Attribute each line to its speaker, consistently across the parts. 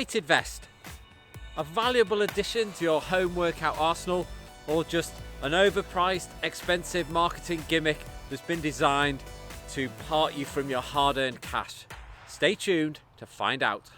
Speaker 1: weighted vest a valuable addition to your home workout arsenal, or just an overpriced, expensive marketing gimmick that's been designed to part you from your hard-earned cash? Stay tuned to find out.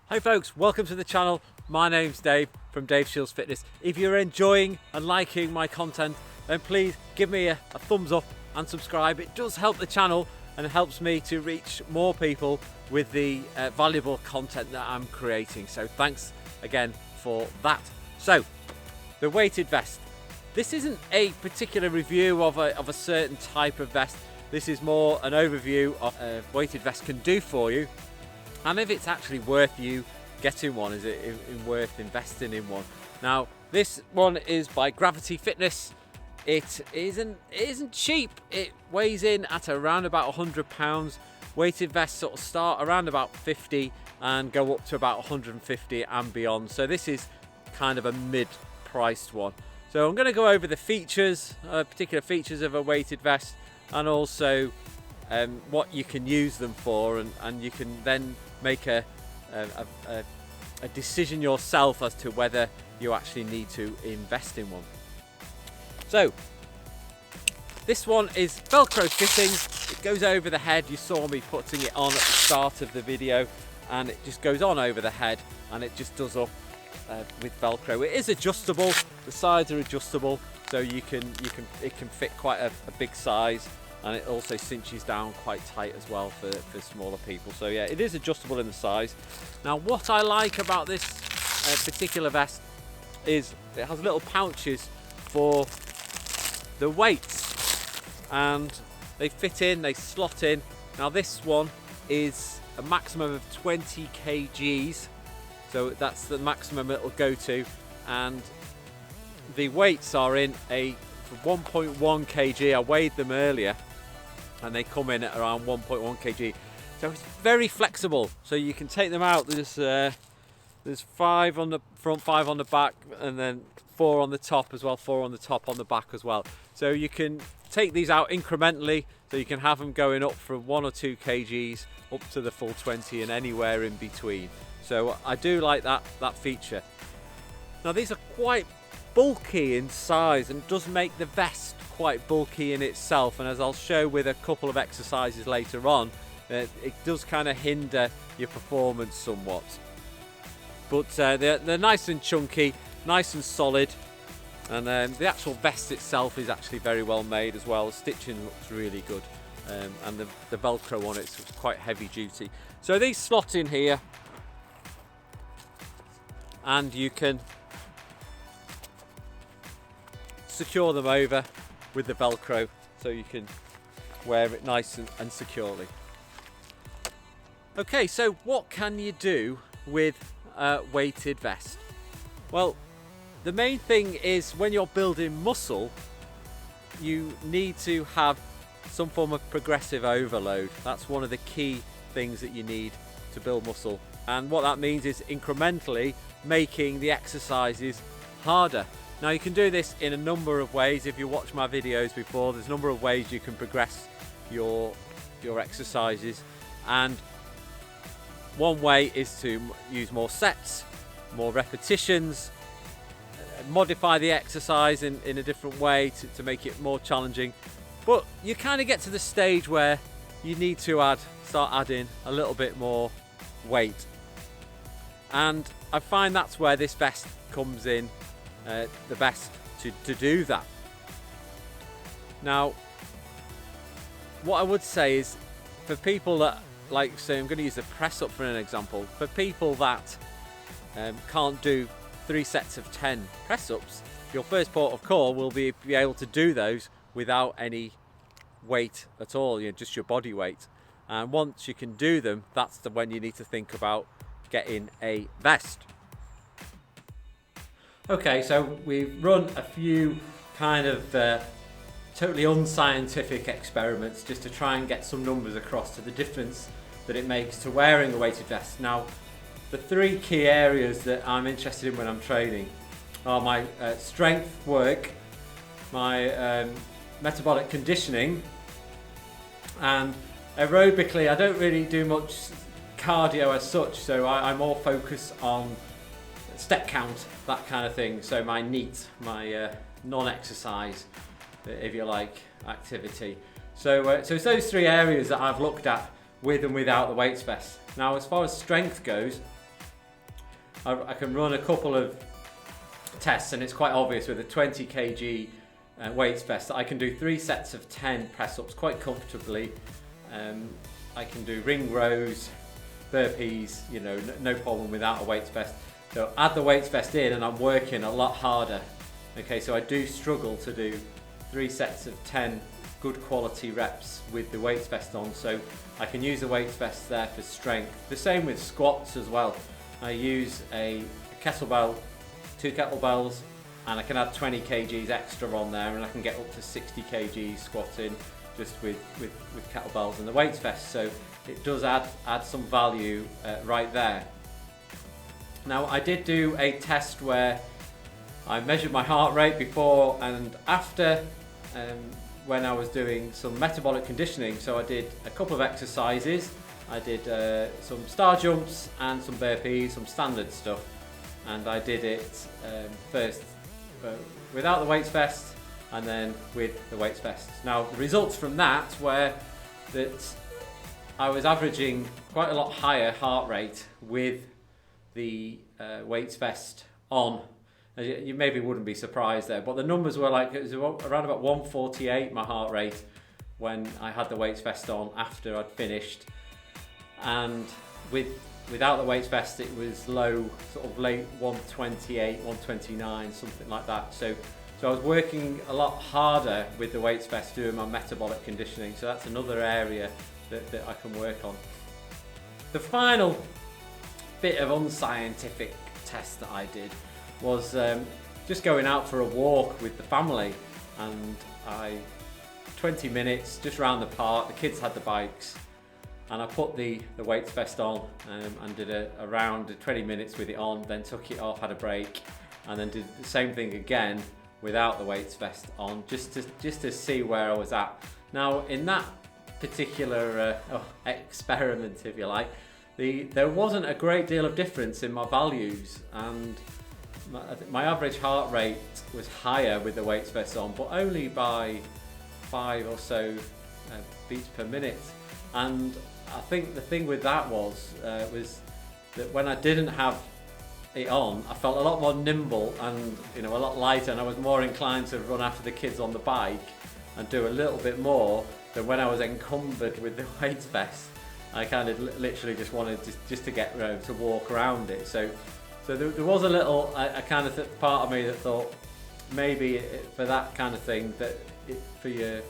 Speaker 1: Hi folks, welcome to the channel. My name's Dave from Dave Shields Fitness. If you're enjoying and liking my content, then please give me a thumbs up and subscribe. It does help the channel and it helps me to reach more people with the valuable content that I'm creating. So thanks again for that. So, the weighted vest. This isn't a particular review of a certain type of vest. This is more an overview of what a weighted vest can do for you, and if it's actually worth you getting one. Is it worth investing in one? Now, this one is by Gravity Fitness. It isn't cheap. It weighs in at around about £100. Weighted vests sort of start around about 50 and go up to about 150 and beyond. So this is kind of a mid-priced one. So I'm going to go over the features, particular features of a weighted vest, and also what you can use them for, and you can then make a decision yourself as to whether you actually need to invest in one. So this one is Velcro fitting. It goes over the head. You saw me putting it on at the start of the video, and it just goes on over the head and it just does up with Velcro. It is adjustable. The sides are adjustable, so it can fit quite a big size, and it also cinches down quite tight as well for smaller people. So yeah, it is adjustable in the size. Now, what I like about this particular vest is it has little pouches for the weights, and they fit in, they slot in. Now this one is a maximum of 20 kgs, so that's the maximum it'll go to, and the weights are in a 1.1 kg. I weighed them earlier and they come in at around 1.1 kg, so it's very flexible, so you can take them out. There's 5 on the front, 5 on the back, and then 4 on the top as well, 4 on the top on the back as well. So you can take these out incrementally, so you can have them going up from 1 or 2 kgs up to the full 20 and anywhere in between. So I do like that feature. Now, these are quite bulky in size and does make the vest quite bulky in itself, and as I'll show with a couple of exercises later on, it does kind of hinder your performance somewhat. But they're nice and chunky, nice and solid, and the actual vest itself is actually very well made as well. The stitching looks really good, and the Velcro on it's quite heavy duty. So these slot in here, and you can secure them over with the Velcro, so you can wear it nice and securely. Okay, so what can you do with a weighted vest? Well, the main thing is when you're building muscle, you need to have some form of progressive overload. That's one of the key things that you need to build muscle, and what that means is incrementally making the exercises harder. Now, you can do this in a number of ways. If you watch my videos before, there's a number of ways you can progress your exercises, and one way is to use more sets, more repetitions, modify the exercise in a different way to make it more challenging. But you kind of get to the stage where you need to start adding a little bit more weight, and I find that's where this vest comes in the best to do that. Now, what I would say is, for people that, like, say, I'm going to use the press up for an example, for people that can't do 3 sets of 10 press ups, your first port of call will be able to do those without any weight at all, just your body weight. And once you can do them, that's when you need to think about getting a vest. Okay, so we've run a few kind of totally unscientific experiments just to try and get some numbers across to the difference that it makes to wearing a weighted vest. Now, the 3 key areas that I'm interested in when I'm training are my strength work, my metabolic conditioning, and aerobically I don't really do much cardio as such, so I more focus on step count, that kind of thing. So my NEAT, my non-exercise, if you like, activity. So it's those three areas that I've looked at with and without the weights vest. Now as far as strength goes, I can run a couple of tests, and it's quite obvious with a 20 kg weights vest that I can do 3 sets of 10 press-ups quite comfortably. I can do ring rows, burpees, you know, no problem without a weights vest. So add the weights vest in and I'm working a lot harder. Okay, so I do struggle to do 3 sets of 10 good quality reps with the weights vest on, so I can use the weights vest there for strength. The same with squats as well. I use a kettlebell, 2 kettlebells, and I can add 20 kgs extra on there, and I can get up to 60 kgs squatting just with kettlebells and the weights vest. So it does add some value right there. Now I did do a test where I measured my heart rate before and after when I was doing some metabolic conditioning. So I did a couple of exercises. I did some star jumps and some burpees, some standard stuff, and I did it first without the weights vest and then with the weights vest. Now the results from that were that I was averaging quite a lot higher heart rate with the weights vest on. You maybe wouldn't be surprised there, but the numbers were like, it was around about 148 my heart rate when I had the weights vest on after I'd finished, and without the weights vest it was low, sort of late 128, 129, something like that. So I was working a lot harder with the weights vest doing my metabolic conditioning, so that's another area that I can work on. The final bit of unscientific test that I did was just going out for a walk with the family, and 20 minutes just around the park. The kids had the bikes, and I put the weights vest on and did a round of 20 minutes with it on, then took it off, had a break, and then did the same thing again without the weights vest on, just to see where I was at. Now in that particular experiment, if you like, there wasn't a great deal of difference in my values, and my average heart rate was higher with the weights vest on, but only by 5 or so beats per minute. And I think the thing with that was that when I didn't have it on, I felt a lot more nimble and a lot lighter, and I was more inclined to run after the kids on the bike and do a little bit more than when I was encumbered with the weights vest. I kind of literally just wanted to get to walk around it. So there was a little, I kind of part of me that thought maybe for that kind of thing, that for your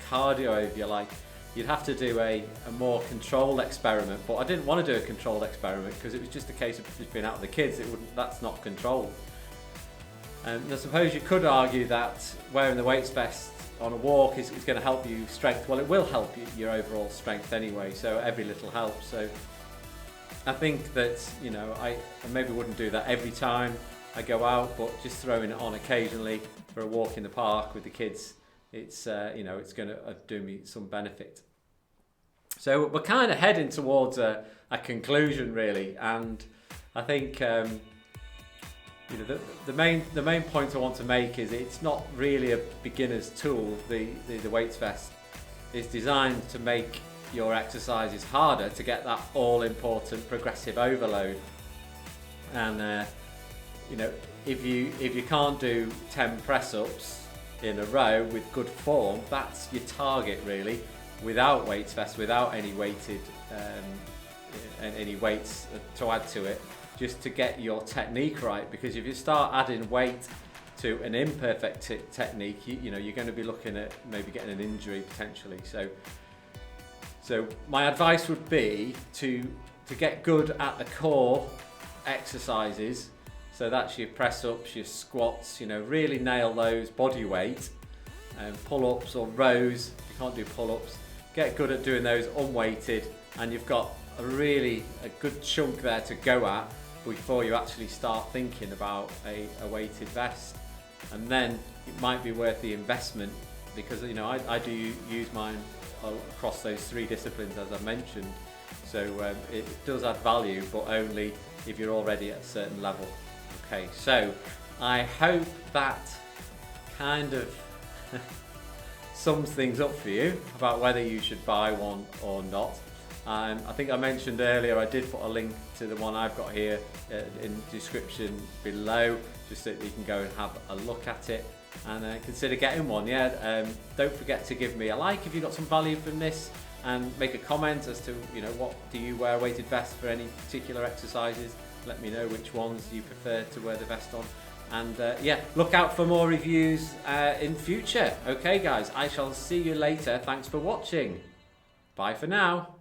Speaker 1: cardio, if you like, you'd have to do a more controlled experiment. But I didn't want to do a controlled experiment because it was just a case of just being out with the kids. That's not controlled. And I suppose you could argue that wearing the weights vest on a walk is going to help you strength. Well, it will help your overall strength anyway, so every little helps. So I think that I maybe wouldn't do that every time I go out, but just throwing it on occasionally for a walk in the park with the kids, it's it's going to do me some benefit. So we're kind of heading towards a conclusion really, and I think the main point I want to make is it's not really a beginner's tool. The weights vest is designed to make your exercises harder, to get that all-important progressive overload. And if you can't do 10 press-ups in a row with good form, that's your target really, without weights vest, without any weighted any weights to add to it, just to get your technique right. Because if you start adding weight to an imperfect technique, you're going to be looking at maybe getting an injury potentially. So my advice would be to get good at the core exercises. So that's your press-ups, your squats, really nail those, body weight, pull-ups or rows. If you can't do pull-ups, get good at doing those unweighted, and you've got a good chunk there to go at. before you actually start thinking about a weighted vest. And then it might be worth the investment, because I do use mine across those 3 disciplines as I mentioned. So it does add value, but only if you're already at a certain level. Okay, so I hope that kind of sums things up for you about whether you should buy one or not. I think I mentioned earlier I did put a link to the one I've got here in the description below, just so that you can go and have a look at it and consider getting one. Don't forget to give me a like if you got some value from this, and make a comment as to what do you wear a weighted vest for any particular exercises. Let me know which ones you prefer to wear the vest on. And look out for more reviews in future. Okay guys, I shall see you later. Thanks for watching. Bye for now.